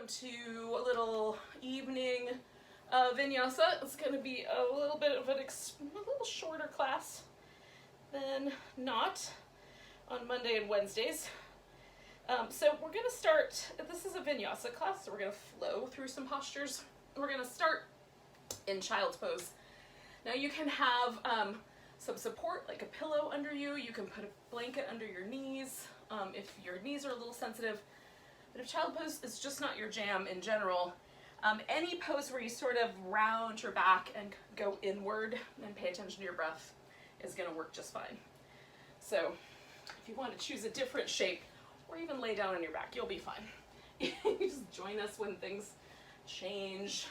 to a little evening Vinyasa. It's going to be a little bit of a little shorter class than not on Monday and Wednesdays. So we're going to start, this is a Vinyasa class, so we're going to flow through some postures. We're going to start in child's pose. Now you can have some support, like a pillow under you. You can put a blanket under your knees if your knees are a little sensitive. But if child pose is just not your jam in general, any pose where you sort of round your back and go inward and pay attention to your breath is going to work just fine. So if you want to choose a different shape or even lay down on your back, you'll be fine. You just join us when things change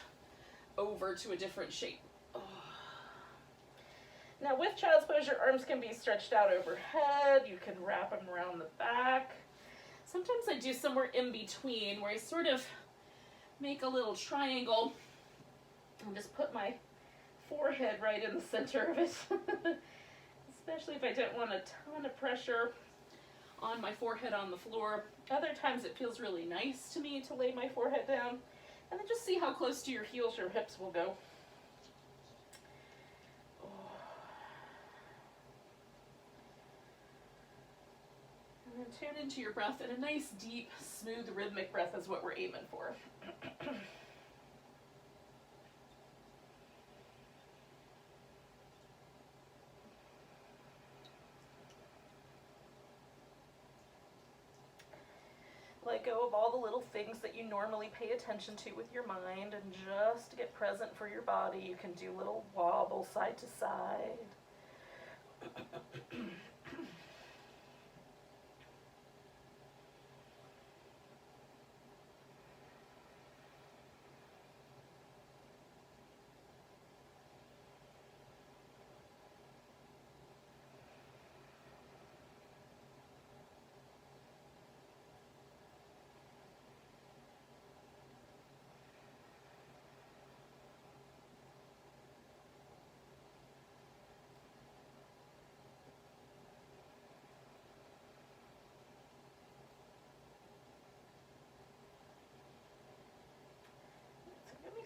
over to a different shape. Now with child's pose, your arms can be stretched out overhead. You can wrap them around the back. Sometimes I do somewhere in between where I sort of make a little triangle and just put my forehead right in the center of it. Especially if I don't want a ton of pressure on my forehead on the floor. Other times it feels really nice to me to lay my forehead down and then just see how close to your heels your hips will go. And then tune into your breath, and a nice, deep, smooth, rhythmic breath is what we're aiming for. Let go of all the little things that you normally pay attention to with your mind and just get present for your body. You can do a little wobble side to side.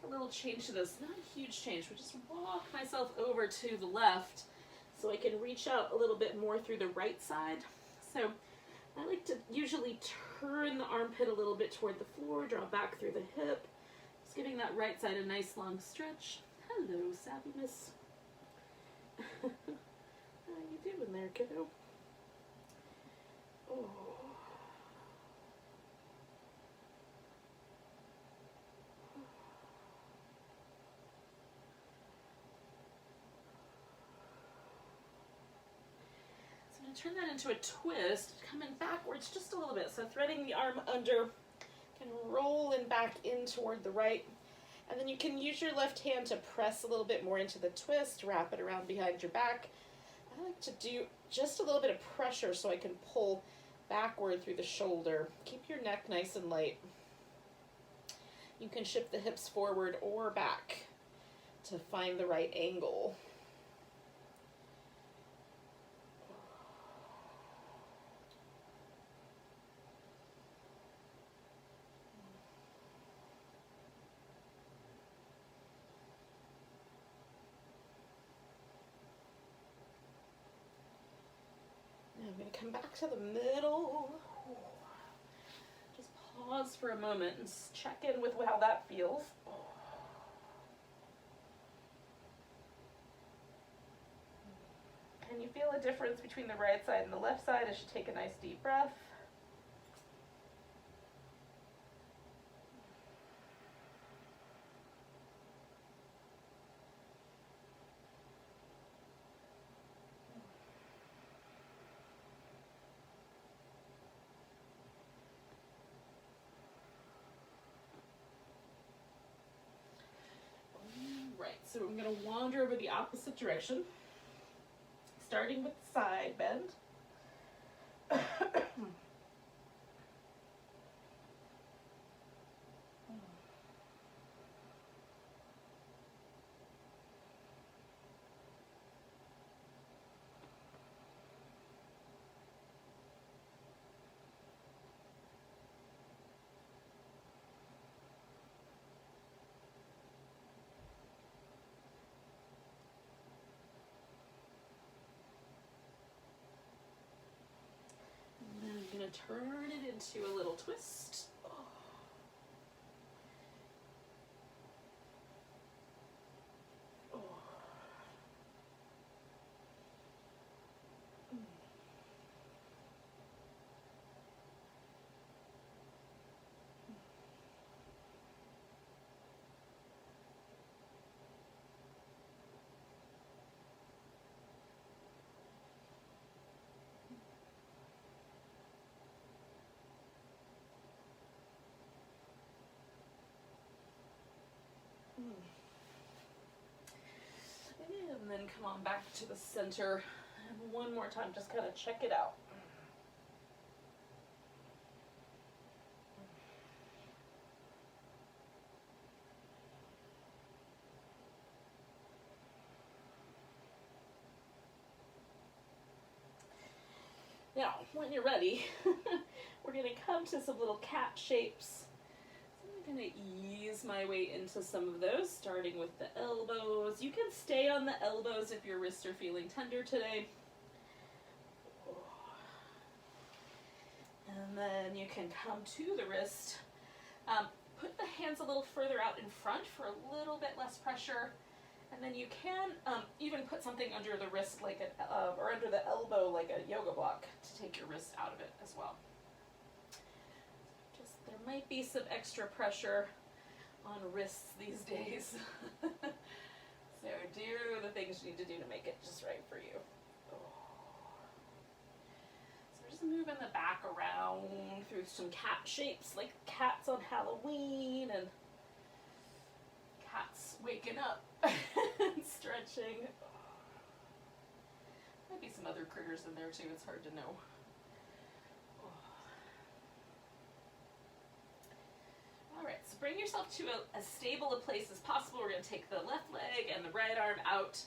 A little change to this, not a huge change, but just walk myself over to the left so I can reach out a little bit more through the right side. So I like to usually turn the armpit a little bit toward the floor, draw back through the hip, just giving that right side a nice long stretch. Hello, savviness. How you doing there, kiddo? Oh. Turn that into a twist, coming backwards just a little bit. So threading the arm under, can roll in back in toward the right. And then you can use your left hand to press a little bit more into the twist, wrap it around behind your back. I like to do just a little bit of pressure so I can pull backward through the shoulder. Keep your neck nice and light. You can shift the hips forward or back to find the right angle. I'm going to come back to the middle. Just pause for a moment and check in with how that feels. Can you feel a difference between the right side and the left side as you take a nice deep breath? So I'm going to wander over the opposite direction, starting with the side bend. to turn it into a little twist. And then come on back to the center. And one more time, just kind of check it out. Now, when you're ready, we're going to come to some little cat shapes. I'm going to ease my way into some of those, starting with the elbows. You can stay on the elbows if your wrists are feeling tender today. And then you can come to the wrist. Put the hands a little further out in front for a little bit less pressure. And then you can even put something under the wrist, like or under the elbow, like a yoga block, to take your wrist out of it as well. There might be some extra pressure on wrists these days. So do the things you need to do to make it just right for you. So we're just moving the back around through some cat shapes, like cats on Halloween, and cats waking up and stretching. Might be some other critters in there too, it's hard to know. Alright, so bring yourself to as stable a place as possible. We're going to take the left leg and the right arm out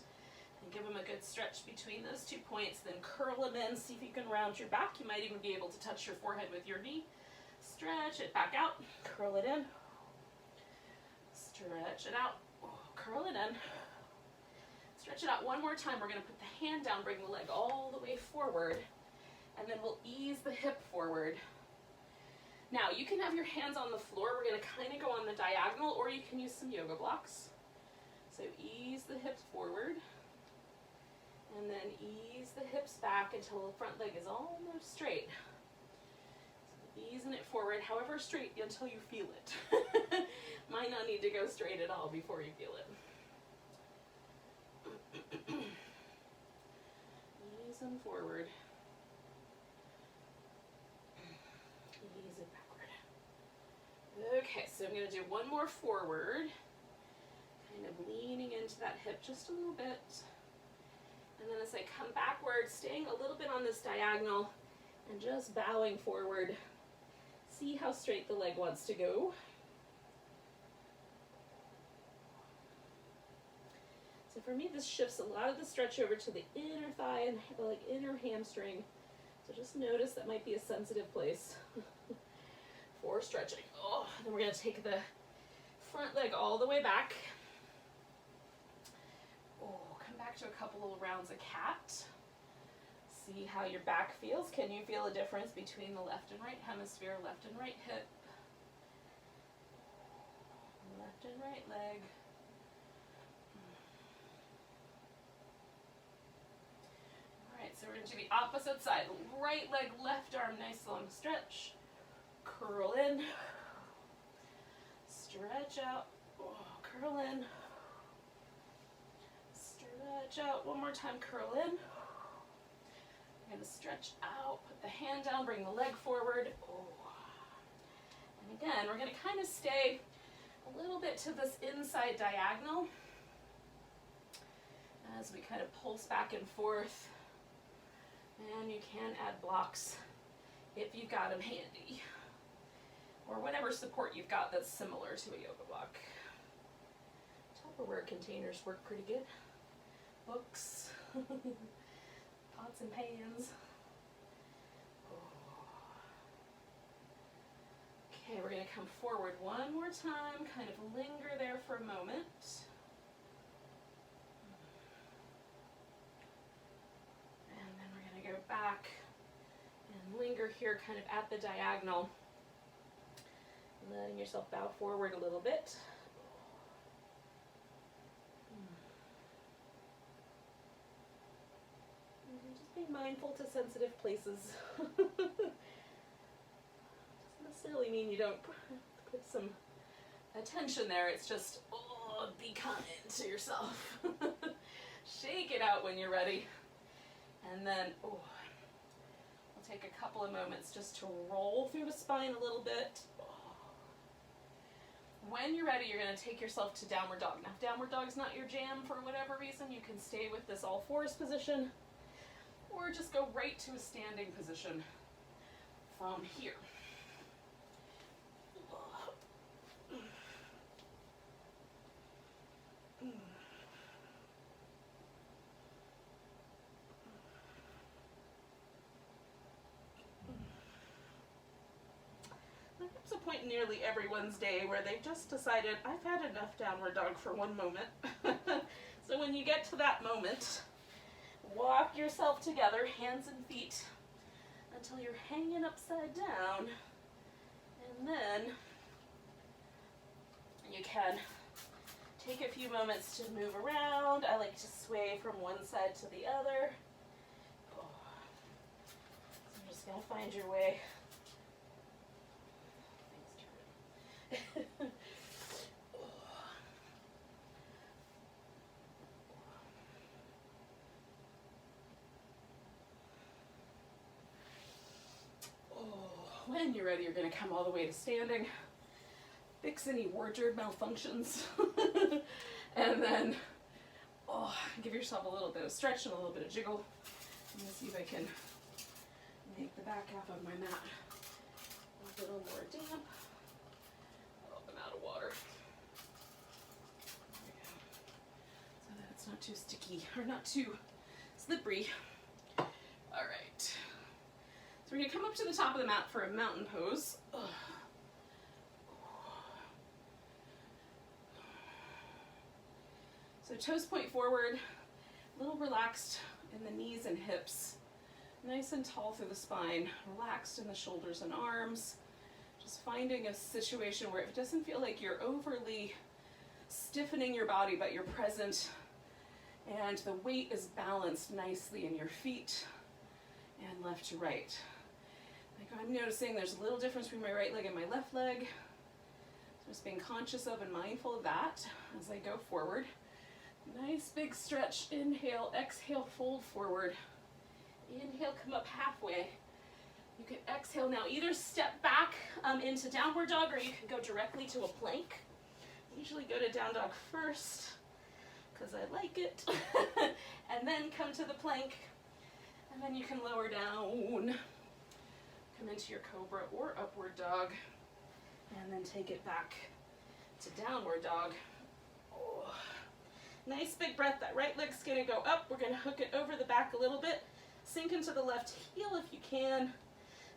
and give them a good stretch between those 2 points. Then curl them in. See if you can round your back. You might even be able to touch your forehead with your knee. Stretch it back out. Curl it in. Stretch it out. Curl it in. Stretch it out one more time. We're going to put the hand down, bring the leg all the way forward, and then we'll ease the hip forward. Now, you can have your hands on the floor. We're going to kind of go on the diagonal, or you can use some yoga blocks. So ease the hips forward, and then ease the hips back until the front leg is almost straight. So easing it forward, however straight until you feel it. Might not need to go straight at all before you feel it. Ease them forward. Ease it backward. Okay, so I'm going to do one more forward. Kind of leaning into that hip just a little bit. And then as I come backward, staying a little bit on this diagonal and just bowing forward. See how straight the leg wants to go. So for me, this shifts a lot of the stretch over to the inner thigh and the like inner hamstring. So just notice that might be a sensitive place for stretching. Oh, then we're going to take the front leg all the way back. Oh, come back to a couple little rounds of cat. See how your back feels. Can you feel a difference between the left and right hemisphere, left and right hip, left and right leg? So we're going to do the opposite side. Right leg, left arm, nice long stretch. Curl in. Stretch out. Oh, curl in. Stretch out. One more time, curl in. We're going to stretch out. Put the hand down, bring the leg forward. Oh. And again, we're going to kind of stay a little bit to this inside diagonal as we kind of pulse back and forth. And you can add blocks if you've got them handy, or whatever support you've got that's similar to a yoga block. Tupperware containers work pretty good. Books, pots and pans. Okay, we're going to come forward one more time, kind of linger there for a moment. Go back and linger here kind of at the diagonal. Letting yourself bow forward a little bit. Just being mindful to sensitive places. Doesn't necessarily mean you don't put some attention there. It's just, oh, be kind to yourself. Shake it out when you're ready. And then, oh, we'll take a couple of moments just to roll through the spine a little bit. When you're ready, you're going to take yourself to downward dog. Now, if downward dog is not your jam for whatever reason, you can stay with this all fours position, or just go right to a standing position from here. There's a point nearly every Wednesday where they've just decided, I've had enough downward dog for one moment. So when you get to that moment, walk yourself together, hands and feet, until you're hanging upside down. And then you can take a few moments to move around. I like to sway from one side to the other. So you're just going to find your way. When you're ready, you're going to come all the way to standing. Fix any wardrobe malfunctions. And then give yourself a little bit of stretch and a little bit of jiggle. Let me see if I can make the back half of my mat a little more damp. I'm out of water. There we go. So that it's not too sticky or not too slippery. All right. So we're going to come up to the top of the mat for a mountain pose. So toes point forward, a little relaxed in the knees and hips, nice and tall through the spine, relaxed in the shoulders and arms. Just finding a situation where it doesn't feel like you're overly stiffening your body, but you're present and the weight is balanced nicely in your feet and left to right. Like I'm noticing there's a little difference between my right leg and my left leg. Just being conscious of and mindful of that as I go forward. Nice big stretch, inhale, exhale, fold forward. Inhale, come up halfway. You can exhale now, either step back into downward dog or you can go directly to a plank. I usually go to down dog first because I like it. And then come to the plank and then you can lower down. Come into your cobra or upward dog and then take it back to downward dog. Oh. Nice big breath. That right leg's going to go up. We're going to hook it over the back a little bit. Sink into the left heel if you can.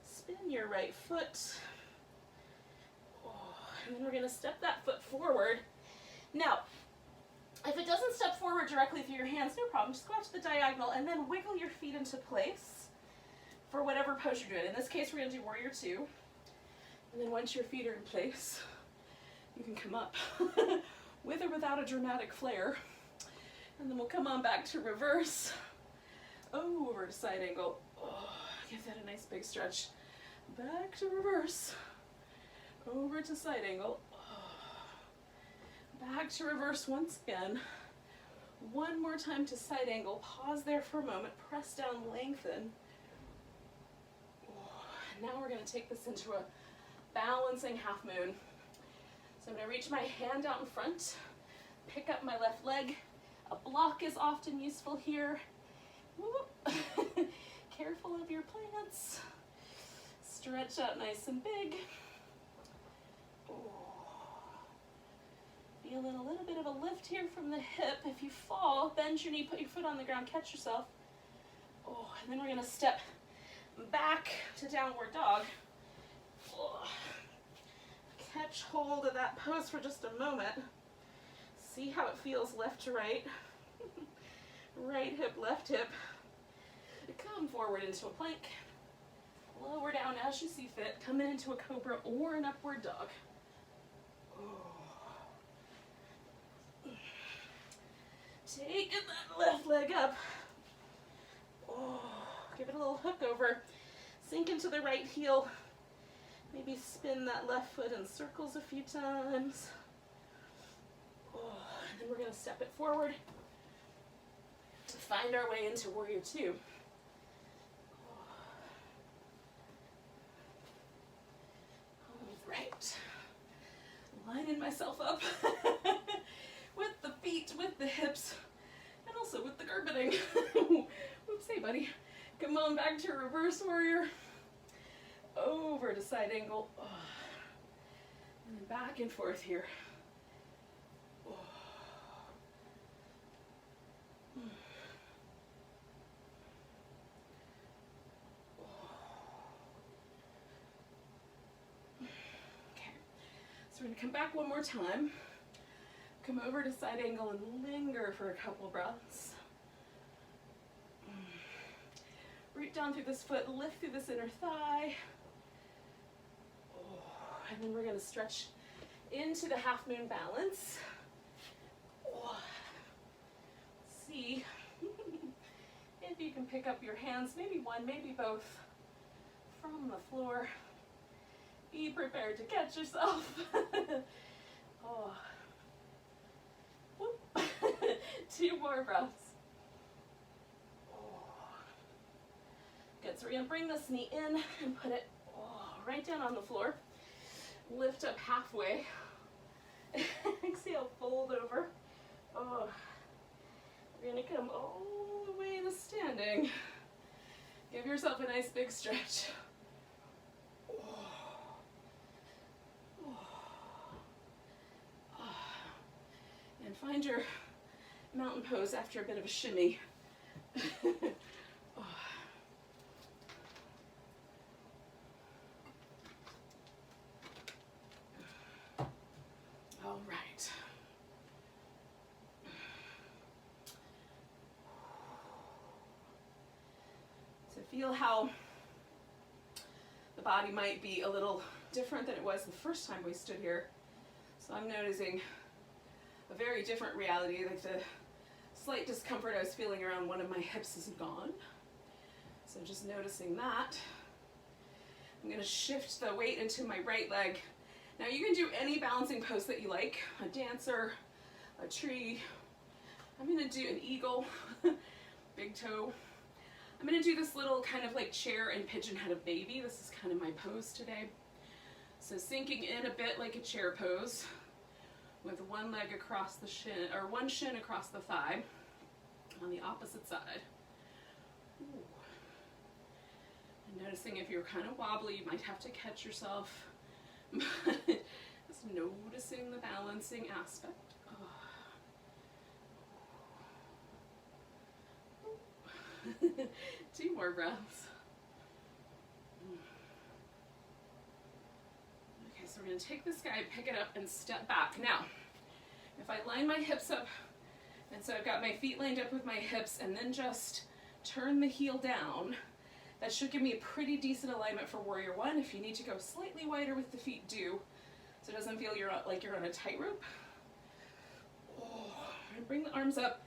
Spin your right foot. Oh. And then we're going to step that foot forward. Now, if it doesn't step forward directly through your hands, no problem. Just go out to the diagonal and then wiggle your feet into place for whatever pose you're doing. In this case, we're going to do warrior two. And then once your feet are in place, you can come up with or without a dramatic flare. And then we'll come on back to reverse. Over to side angle. Oh, give that a nice big stretch. Back to reverse. Over to side angle. Oh. Back to reverse once again. One more time to side angle. Pause there for a moment. Press down, lengthen. Oh. Now we're going to take this into a balancing half moon. So I'm going to reach my hand out in front. Pick up my left leg. A block is often useful here. Careful of your plants. Stretch out nice and big. Oh. Feeling a little bit of a lift here from the hip. If you fall, bend your knee, put your foot on the ground, catch yourself. Oh, and then we're going to step back to downward dog. Oh. Catch hold of that pose for just a moment. See how it feels left to right. Right hip, left hip. Come forward into a plank. Lower down as you see fit, coming into a cobra or an upward dog. Taking that left leg up. Oh, give it a little hook over. Sink into the right heel. Maybe spin that left foot in circles a few times. Oh, and then we're going to step it forward. Find our way into warrior two. Right. Lining myself up with the feet, with the hips, and also with the garboning. Oops, hey buddy. Come on back to reverse warrior. Over to side angle. Oh. And then back and forth here. Oh. So we're going to come back one more time. Come over to side angle and linger for a couple breaths. Root down through this foot, lift through this inner thigh. And then we're going to stretch into the half moon balance. See if you can pick up your hands, maybe one, maybe both, from the floor. Be prepared to catch yourself. Oh. Two more breaths. Oh. Good, so we're going to bring this knee in and put it right down on the floor. Lift up halfway. Exhale, fold over. Oh. We're going to come all the way to standing. Give yourself a nice big stretch. And find your mountain pose after a bit of a shimmy. All right. So feel how the body might be a little different than it was the first time we stood here. So I'm noticing a very different reality, like the slight discomfort I was feeling around one of my hips is gone. So just noticing that. I'm going to shift the weight into my right leg. Now you can do any balancing pose that you like, a dancer, a tree. I'm going to do an eagle, big toe. I'm going to do this little kind of like chair and pigeon-headed baby. This is kind of my pose today. So sinking in a bit like a chair pose, with one leg across the shin, or one shin across the thigh on the opposite side. Ooh. And noticing if you're kind of wobbly, you might have to catch yourself. Just noticing the balancing aspect. Oh. Two more breaths. So we're going to take this guy, pick it up, and step back. Now, if I line my hips up, and so I've got my feet lined up with my hips, and then just turn the heel down, that should give me a pretty decent alignment for warrior one. If you need to go slightly wider with the feet, do, so it doesn't feel like you're on a tightrope. And bring the arms up,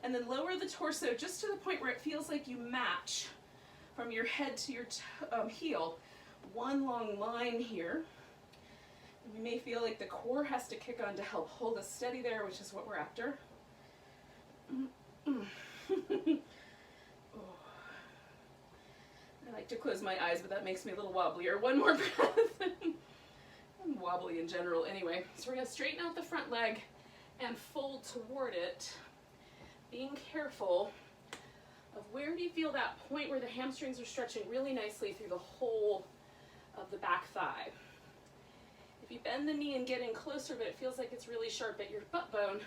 and then lower the torso just to the point where it feels like you match from your head to your heel. One long line here. You may feel like the core has to kick on to help hold us steady there, which is what we're after. I like to close my eyes, but that makes me a little wobblier. One more breath. I'm wobbly in general anyway. So we're going to straighten out the front leg and fold toward it, being careful of where do you feel that point where the hamstrings are stretching really nicely through the whole of the back thigh. If you bend the knee and get in closer, but it feels like it's really sharp at your butt bone,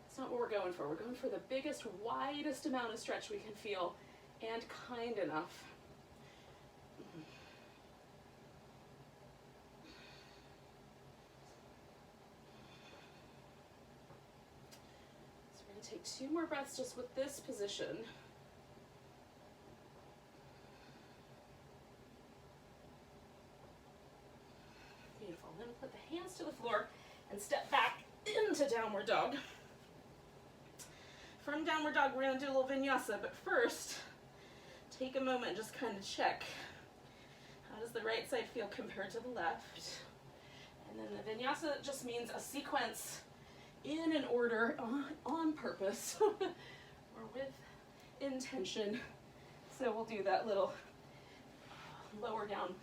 that's not what we're going for. We're going for the biggest, widest amount of stretch we can feel, and kind enough. So we're going to take two more breaths just with this position. to the floor and step back into downward dog. From downward dog, we're going to do a little vinyasa, but first, take a moment and just kind of check. How does the right side feel compared to the left? And then the vinyasa just means a sequence in an order on purpose or with intention. So we'll do that little lower down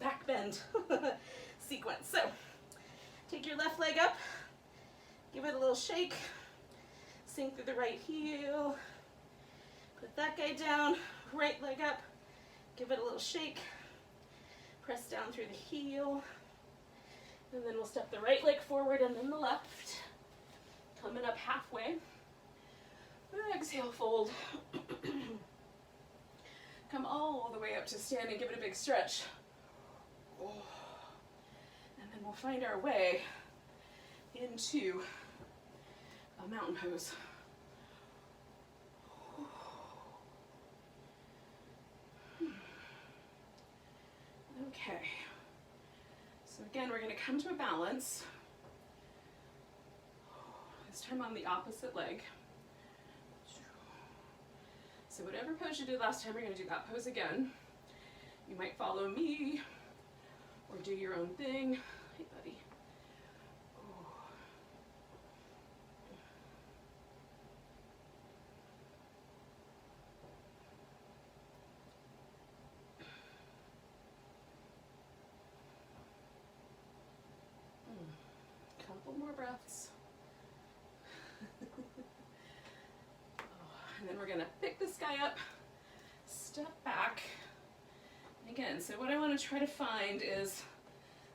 back bend sequence. So take your left leg up, give it a little shake, sink through the right heel, put that guy down, right leg up, give it a little shake, press down through the heel, and then we'll step the right leg forward and then the left, coming up halfway. Exhale, fold. Come all the way up to standing, give it a big stretch. And then we'll find our way into a mountain pose. Okay. So again, we're going to come to a balance. This time on the opposite leg. So whatever pose you did last time, we're going to do that pose again. You might follow me or do your own thing. Hey, buddy. Couple more breaths. And then we're going to pick this guy up, step back. And again, so what I want to try to find is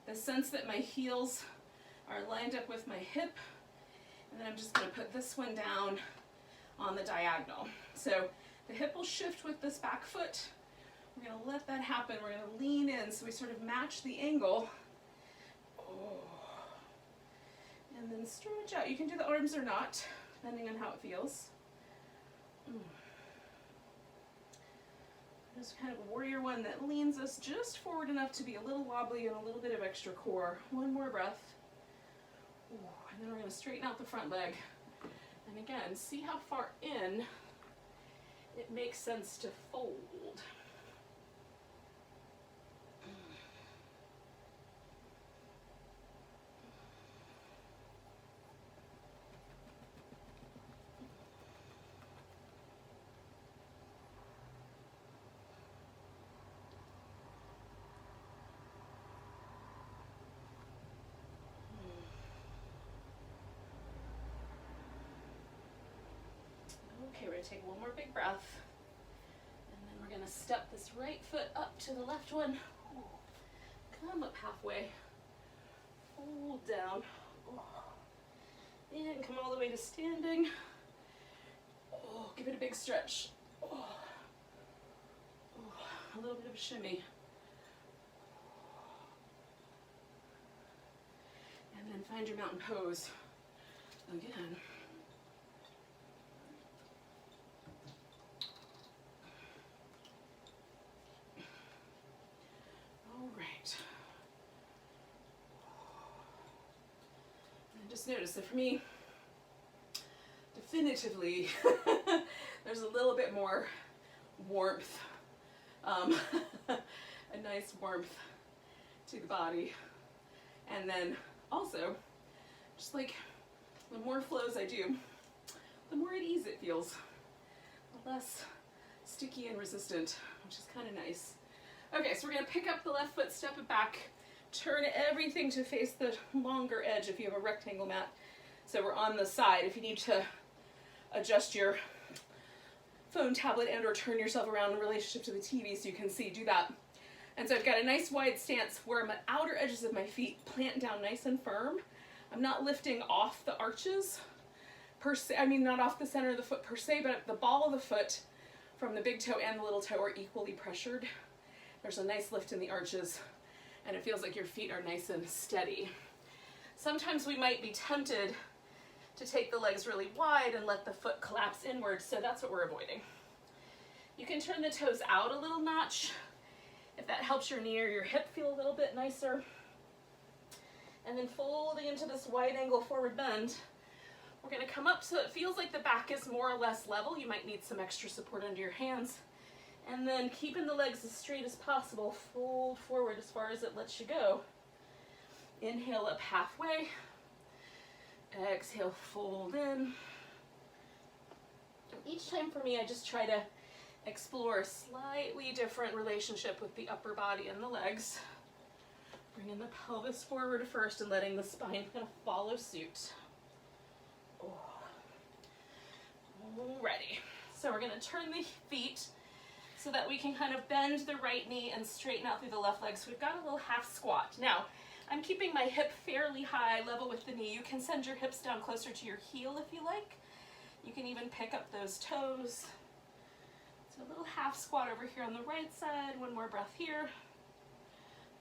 the sense that my heels are lined up with my hip, and then I'm just going to put this one down on the diagonal. So the hip will shift with this back foot. We're going to let that happen. We're going to lean in so we sort of match the angle. And then stretch out. You can do the arms or not, depending on how it feels. Just kind of a warrior one that leans us just forward enough to be a little wobbly and a little bit of extra core. One more breath. And then we're going to straighten out the front leg. And again, see how far in it makes sense to fold. Okay, we're going to take one more big breath, and then we're going to step this right foot up to the left one. Come up halfway, fold down, and come all the way to standing. Give it a big stretch. A little bit of a shimmy. And then find your mountain pose again. Notice that for me, definitively, there's a little bit more warmth, a nice warmth to the body. And then also, just like the more flows I do, the more at ease it feels, the less sticky and resistant, which is kind of nice. Okay, so we're going to pick up the left foot, step it back, turn everything to face the longer edge if you have a rectangle mat. So we're on the side. If you need to adjust your phone, tablet, and or turn yourself around in relationship to the TV so you can see, do that. And so I've got a nice wide stance where my outer edges of my feet plant down nice and firm. I'm not lifting off the arches per se, I mean not off the center of the foot per se, but the ball of the foot from the big toe and the little toe are equally pressured. There's a nice lift in the arches, and it feels like your feet are nice and steady. Sometimes we might be tempted to take the legs really wide and let the foot collapse inward, so that's what we're avoiding. You can turn the toes out a little notch if that helps your knee or your hip feel a little bit nicer. And then folding into this wide angle forward bend. We're going to come up so it feels like the back is more or less level. You might need some extra support under your hands. And then keeping the legs as straight as possible, fold forward as far as it lets you go. Inhale up halfway. Exhale, fold in. And each time for me, I just try to explore a slightly different relationship with the upper body and the legs. Bringing the pelvis forward first and letting the spine kind of follow suit. Alrighty, so we're going to turn the feet so that we can kind of bend the right knee and straighten out through the left leg. So we've got a little half squat. Now, I'm keeping my hip fairly high, level with the knee. You can send your hips down closer to your heel if you like. You can even pick up those toes. So a little half squat over here on the right side. One more breath here.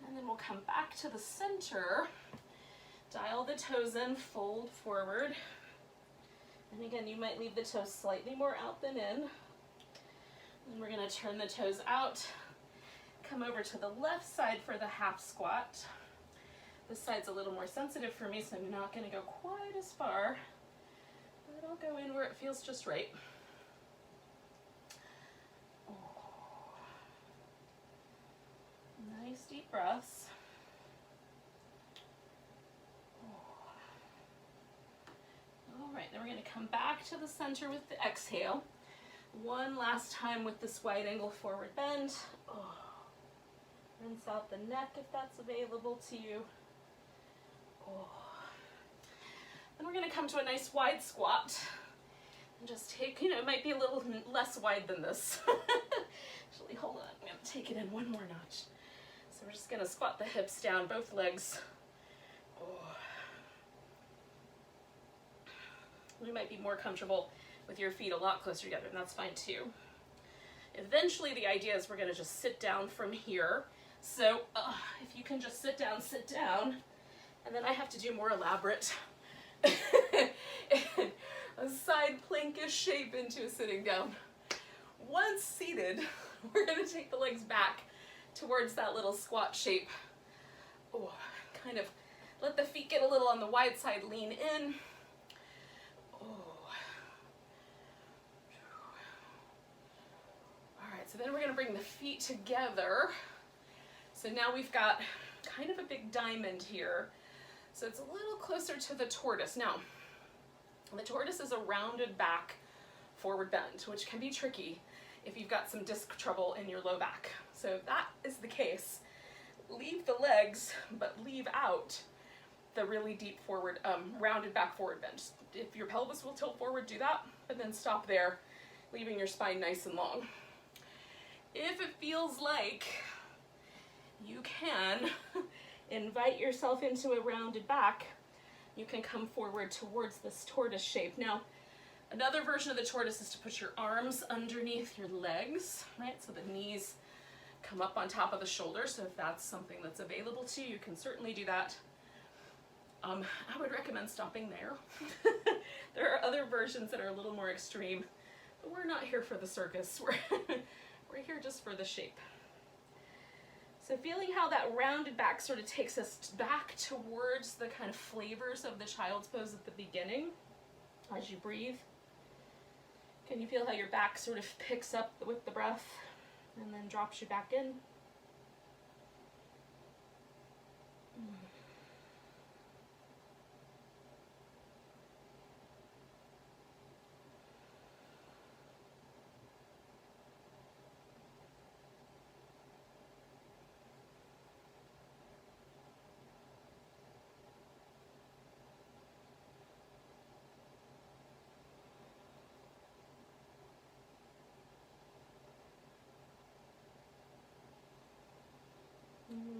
And then we'll come back to the center. Dial the toes in, fold forward. And again, you might leave the toes slightly more out than in. And we're going to turn the toes out. Come over to the left side for the half squat. This side's a little more sensitive for me, so I'm not going to go quite as far. But I'll go in where it feels just right. Nice deep breaths. All right, then we're going to come back to the center with the exhale. One last time with this wide angle forward bend. Rinse out the neck if that's available to you. Then we're going to come to a nice wide squat. And just take, it might be a little less wide than this. Actually, hold on, I'm going to take it in one more notch. So we're just going to squat the hips down, both legs. You might be more comfortable with your feet a lot closer together, and that's fine too. Eventually, the idea is we're going to just sit down from here. So if you can just sit down, and then I have to do more elaborate a side plankish shape into a sitting down. Once seated, we're going to take the legs back towards that little squat shape. Kind of let the feet get a little on the wide side, lean in. Alright, so then we're going to bring the feet together. So now we've got kind of a big diamond here. So it's a little closer to the tortoise. Now, the tortoise is a rounded back forward bend, which can be tricky if you've got some disc trouble in your low back. So if that is the case, leave the legs, but leave out the really deep forward, rounded back forward bend. If your pelvis will tilt forward, do that, and then stop there, leaving your spine nice and long. If it feels like you can invite yourself into a rounded back, you can come forward towards this tortoise shape. Now, another version of the tortoise is to put your arms underneath your legs, right? So the knees come up on top of the shoulders. So if that's something that's available to you, you can certainly do that. I would recommend stopping there. There are other versions that are a little more extreme, but we're not here for the circus. We're here just for the shape. So feeling how that rounded back sort of takes us back towards the kind of flavors of the child's pose at the beginning as you breathe. Can you feel how your back sort of picks up with the breath and then drops you back in?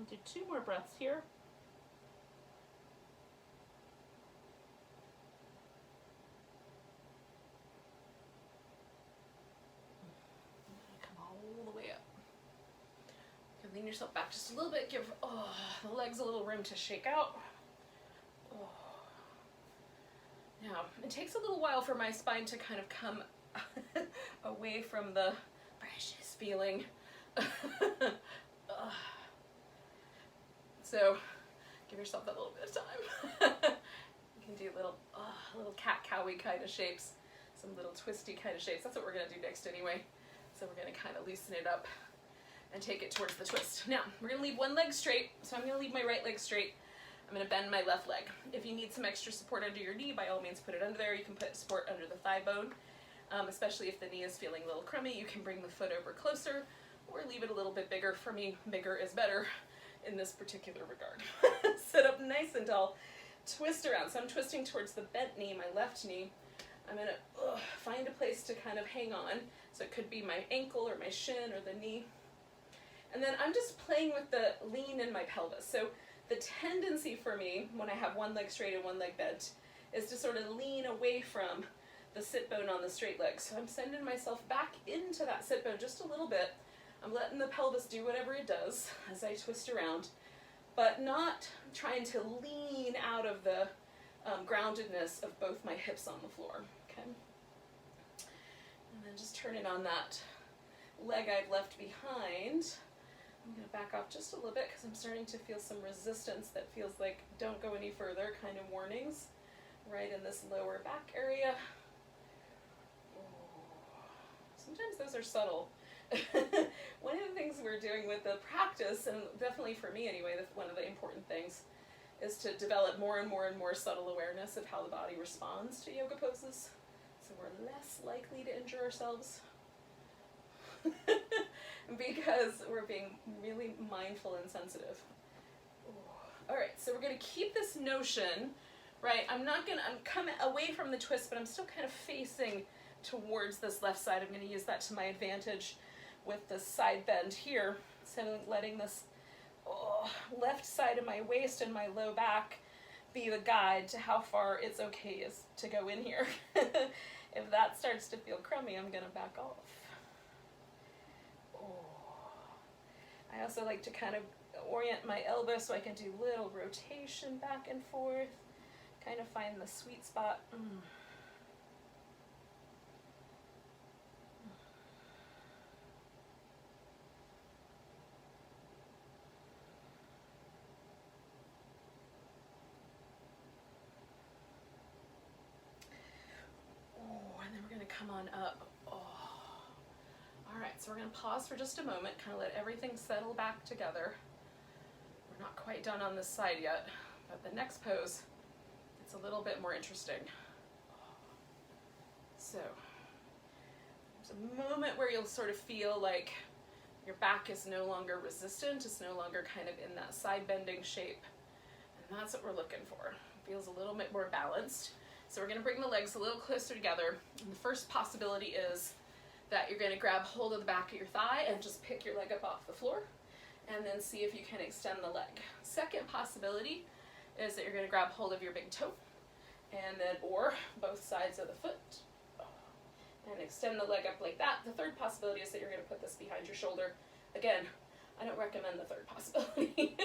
Do 2 more breaths here. Come all the way up. You can lean yourself back just a little bit. Give the legs a little room to shake out. Now, it takes a little while for my spine to kind of come away from the precious feeling. So Give yourself a little bit of time. You can do little cat-cowy kind of shapes, some little twisty kind of shapes. That's what we're going to do next anyway. So we're going to kind of loosen it up and take it towards the twist. Now, we're going to leave one leg straight. So I'm going to leave my right leg straight. I'm going to bend my left leg. If you need some extra support under your knee, by all means put it under there. You can put support under the thigh bone, especially if the knee is feeling a little crummy. You can bring the foot over closer or leave it a little bit bigger. For me, bigger is better in this particular regard. Sit up nice and tall. Twist around. So I'm twisting towards the bent knee, my left knee. I'm going to find a place to kind of hang on. So it could be my ankle or my shin or the knee. And then I'm just playing with the lean in my pelvis. So the tendency for me when I have one leg straight and one leg bent is to sort of lean away from the sit bone on the straight leg. So I'm sending myself back into that sit bone just a little bit. I'm letting the pelvis do whatever it does as I twist around, but not trying to lean out of the groundedness of both my hips on the floor, okay? And then just turning on that leg I've left behind. I'm going to back off just a little bit because I'm starting to feel some resistance that feels like don't go any further kind of warnings right in this lower back area. Sometimes those are subtle. One of the things we're doing with the practice, and definitely for me anyway, one of the important things is to develop more and more and more subtle awareness of how the body responds to yoga poses, so we're less likely to injure ourselves because we're being really mindful and sensitive. All right, so we're going to keep this notion, right? I'm coming away from the twist, but I'm still kind of facing towards this left side. I'm going to use that to my advantage with this side bend here. So letting this left side of my waist and my low back be the guide to how far it's okay to go in here. If that starts to feel crummy, I'm going to back off. I also like to kind of orient my elbow so I can do little rotation back and forth, kind of find the sweet spot. And then we're going to come on up. All right, so we're going to pause for just a moment, kind of let everything settle back together. We're not quite done on this side yet, but the next pose, it's a little bit more interesting. So there's a moment where you'll sort of feel like your back is no longer resistant, it's no longer kind of in that side bending shape, and that's what we're looking for. It feels a little bit more balanced. So we're going to bring the legs a little closer together, and the first possibility is that you're going to grab hold of the back of your thigh and just pick your leg up off the floor, and then see if you can extend the leg. Second possibility is that you're going to grab hold of your big toe, and then or both sides of the foot, and extend the leg up like that. The third possibility is that you're going to put this behind your shoulder. Again, I don't recommend the third possibility.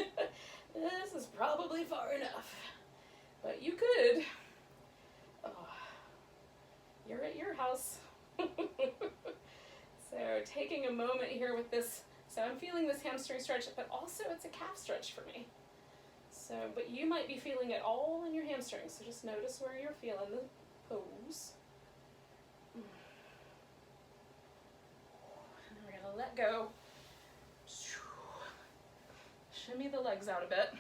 This is probably far enough, but you could. You're at your house. So taking a moment here with this, so I'm feeling this hamstring stretch, but also it's a calf stretch for me. So, but you might be feeling it all in your hamstrings, so just notice where you're feeling the pose. And then we're going to let go. Shimmy the legs out a bit.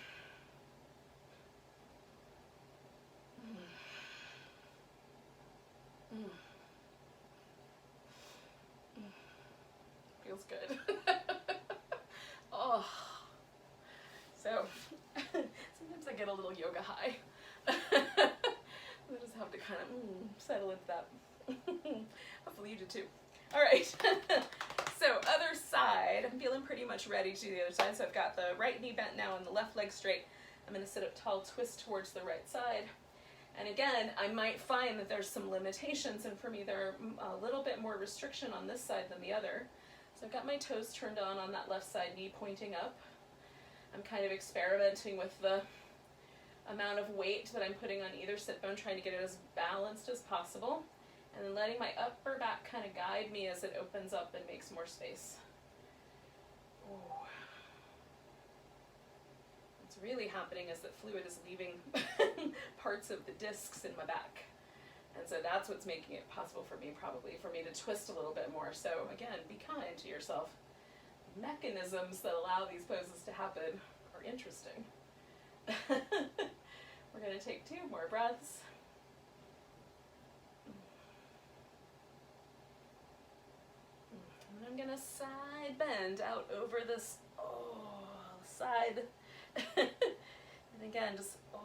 Feels good. So sometimes I get a little yoga high. I just have to kind of settle into that. Hopefully you do too. All right. So other side, I'm feeling pretty much ready to do the other side. So I've got the right knee bent now and the left leg straight. I'm going to sit up tall, twist towards the right side. And again, I might find that there's some limitations, and for me there are a little bit more restriction on this side than the other. So I've got my toes turned on that left side, knee pointing up. I'm kind of experimenting with the amount of weight that I'm putting on either sit bone, trying to get it as balanced as possible, and then letting my upper back kind of guide me as it opens up and makes more space. Ooh. It's really happening is that fluid is leaving parts of the discs in my back. And so that's what's making it possible for me, probably, for me to twist a little bit more. So again, be kind to yourself. Mechanisms that allow these poses to happen are interesting. We're going to take 2 more breaths. And I'm going to side bend out over this side. And again, just, I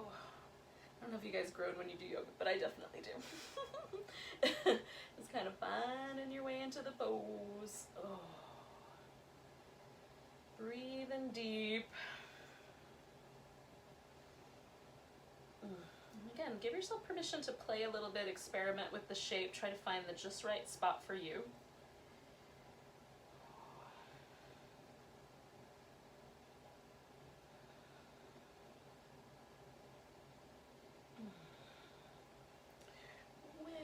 don't know if you guys groan when you do yoga, but I definitely do. Just kind of finding your way into the pose. Breathing deep. And again, give yourself permission to play a little bit, experiment with the shape, try to find the just right spot for you.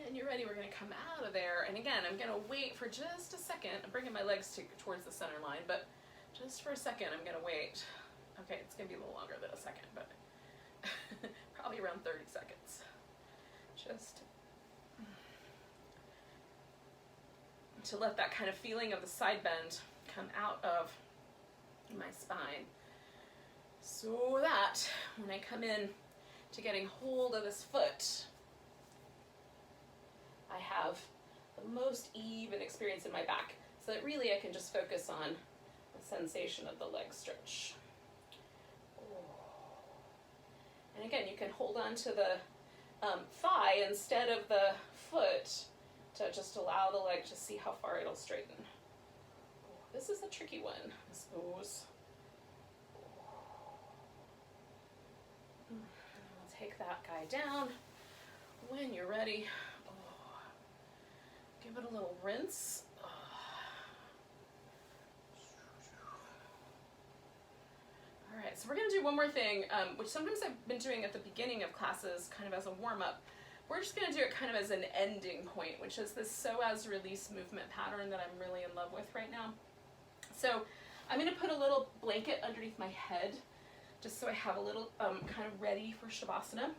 When you're ready, we're going to come out of there. And again, I'm going to wait for just a second. I'm bringing my legs towards the center line, but just for a second, I'm going to wait. Okay, it's going to be a little longer than a second, but probably around 30 seconds. Just to let that kind of feeling of the side bend come out of my spine, so that when I come in to getting hold of this foot, I have the most even experience in my back, so that really I can just focus on the sensation of the leg stretch. And again, you can hold on to the thigh instead of the foot to just allow the leg to see how far it'll straighten. This is a tricky one, I suppose. We'll take that guy down. When you're ready, give it a little rinse. All right, so we're going to do one more thing, which sometimes I've been doing at the beginning of classes, kind of as a warm-up. We're just going to do it kind of as an ending point, which is this so-as release movement pattern that I'm really in love with right now. So I'm going to put a little blanket underneath my head, just so I have a little kind of ready for Shavasana.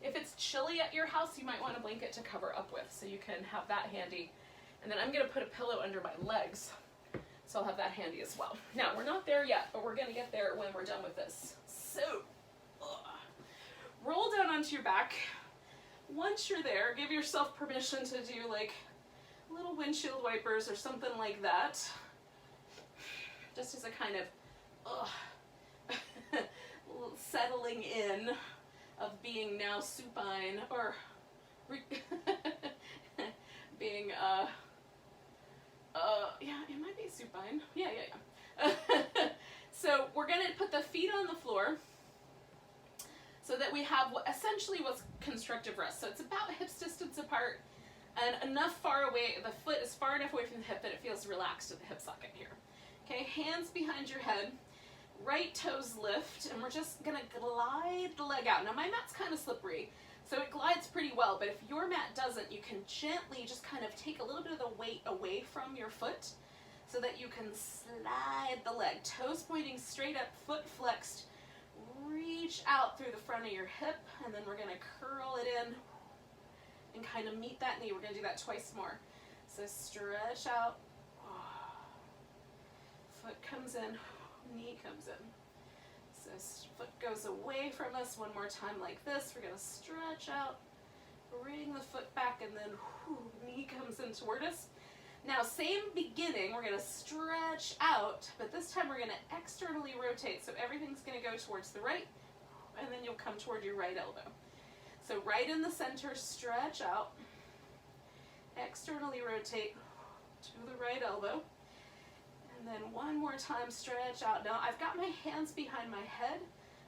If it's chilly at your house, you might want a blanket to cover up with, so you can have that handy. And then I'm going to put a pillow under my legs, so I'll have that handy as well. Now, we're not there yet, but we're going to get there when we're done with this. So, roll down onto your back. Once you're there, give yourself permission to do like little windshield wipers or something like that. Just as a kind of settling in of being now supine, or being, yeah, it might be supine. Yeah. So we're going to put the feet on the floor so that we have essentially what's constructive rest. So it's about hips distance apart and enough far away, the foot is far enough away from the hip that it feels relaxed at the hip socket here. Okay, hands behind your head, right toes lift, and we're just going to glide the leg out. Now my mat's kind of slippery, so it glides pretty well, but if your mat doesn't, you can gently just kind of take a little bit of the weight away from your foot so that you can slide the leg. Toes pointing straight up, foot flexed, reach out through the front of your hip, and then we're going to curl it in and kind of meet that knee. We're going to do that twice more. So stretch out, foot comes in, knee comes in. So foot goes away from us one more time like this. We're going to stretch out, bring the foot back, and then knee comes in toward us. Now, same beginning, we're going to stretch out, but this time we're going to externally rotate. So everything's going to go towards the right, and then you'll come toward your right elbow. So right in the center, stretch out, externally rotate to the right elbow. And then one more time, stretch out. Now I've got my hands behind my head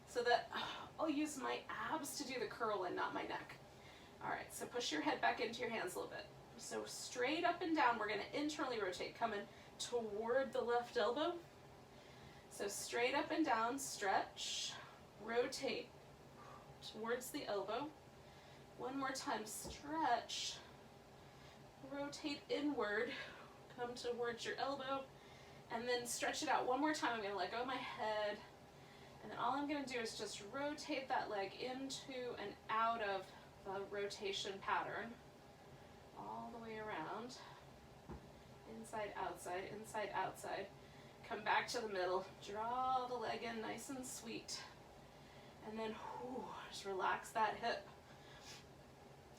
so that I'll use my abs to do the curl and not my neck. All right, so push your head back into your hands a little bit. So straight up and down, we're going to internally rotate, coming toward the left elbow. So straight up and down, stretch, rotate towards the elbow. One more time, stretch, rotate inward, come towards your elbow. And then stretch it out one more time. I'm going to let go of my head And then all I'm going to do is just rotate that leg into and out of the rotation pattern, all the way around, inside, outside, come back to the middle, draw the leg in nice and sweet, and then just relax that hip.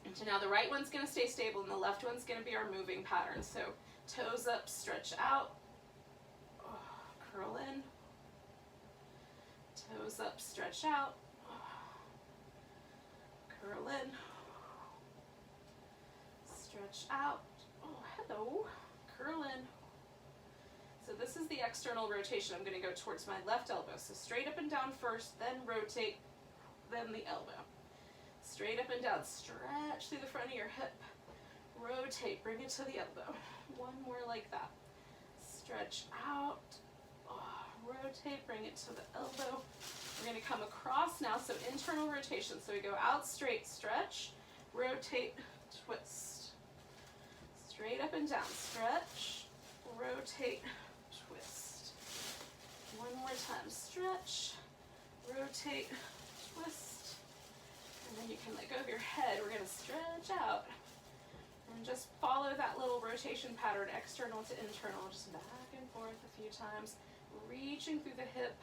And so now the right one's going to stay stable and the left one's going to be our moving pattern. So toes up, stretch out, curl in, toes up, stretch out, curl in, stretch out, hello, curl in. So this is the external rotation. I'm going to go towards my left elbow. So straight up and down first, then rotate, then the elbow. Straight up and down, stretch through the front of your hip, rotate, bring it to the elbow. One more like that. Stretch out, rotate, bring it to the elbow. We're going to come across now, so internal rotation. So we go out straight, stretch, rotate, twist. Straight up and down, stretch, rotate, twist. One more time, stretch, rotate, twist. And then you can let go of your head. We're going to stretch out and just follow that little rotation pattern, external to internal, just back and forth a few times, reaching through the hip,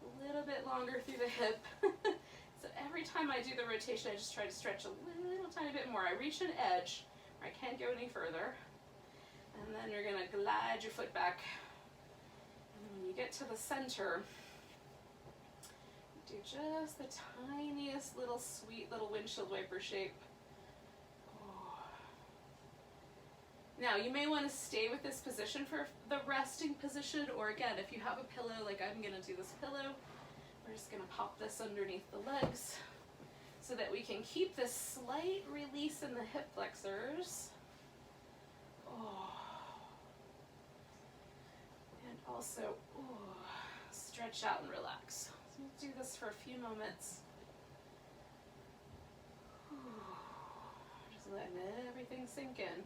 a little bit longer through the hip. So every time I do the rotation, I just try to stretch a little tiny bit more. I reach an edge, I can't go any further, and then you're going to glide your foot back. And when you get to the center, do just the tiniest little sweet little windshield wiper shape. Now you may want to stay with this position for the resting position, or again, if you have a pillow, like I'm going to do this pillow, we're just going to pop this underneath the legs so that we can keep this slight release in the hip flexors. And also stretch out and relax. So we'll do this for a few moments. Just letting everything sink in.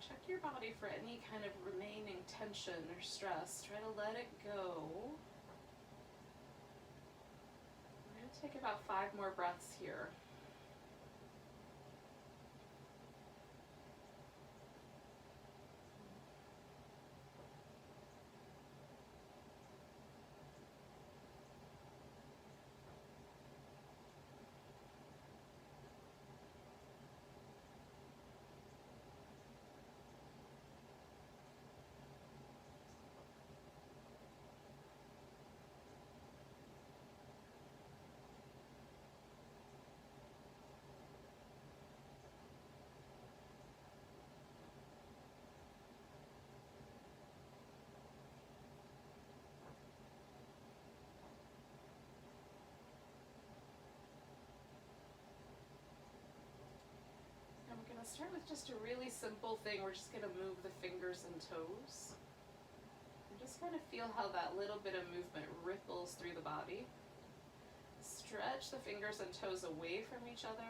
Check your body for any kind of remaining tension or stress. Try to let it go. We're going to take about 5 more breaths here. Let's start with just a really simple thing. We're just going to move the fingers and toes. And just kind of feel how that little bit of movement ripples through the body. Stretch the fingers and toes away from each other,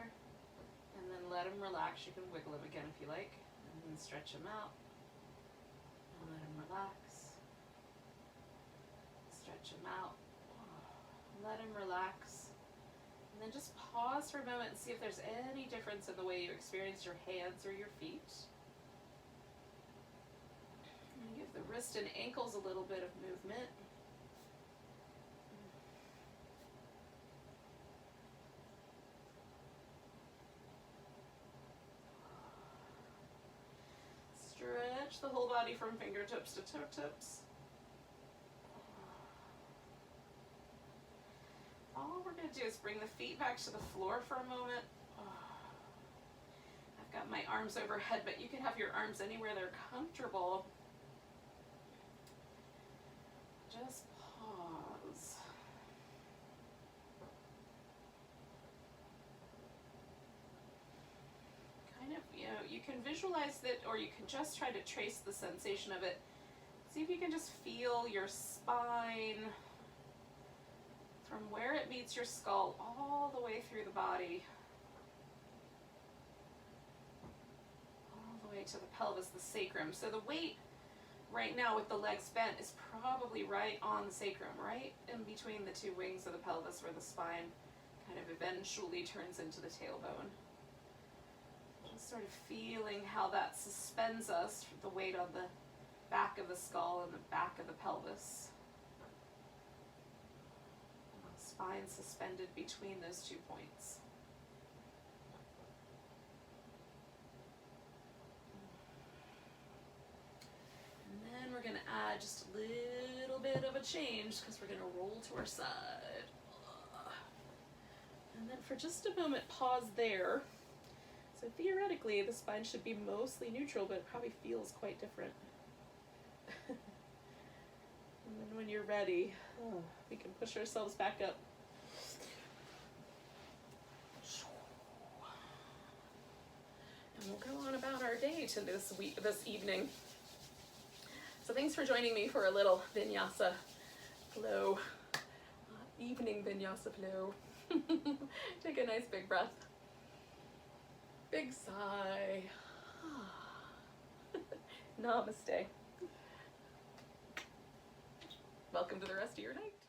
and then let them relax. You can wiggle them again if you like, and then stretch them out, and let them relax. Stretch them out, let them relax. And then just pause for a moment and see if there's any difference in the way you experience your hands or your feet. And give the wrist and ankles a little bit of movement. Stretch the whole body from fingertips to toe tips. All we're going to do is bring the feet back to the floor for a moment. I've got my arms overhead, but you can have your arms anywhere they're comfortable. Just pause. Kind of, you can visualize it, or you can just try to trace the sensation of it. See if you can just feel your spine from where it meets your skull all the way through the body, all the way to the pelvis, the sacrum. So the weight right now with the legs bent is probably right on the sacrum, right in between the two wings of the pelvis, where the spine kind of eventually turns into the tailbone. Just sort of feeling how that suspends us, the weight on the back of the skull and the back of the pelvis. Spine suspended between those 2 points. And then we're going to add just a little bit of a change, because we're going to roll to our side. And then for just a moment, pause there. So theoretically, the spine should be mostly neutral, but it probably feels quite different. And then when you're ready, we can push ourselves back up. And we'll go on about our day to this evening. So thanks for joining me for a little Vinyasa flow, evening Vinyasa flow. Take a nice big breath. Big sigh. Namaste. Welcome to the rest of your night.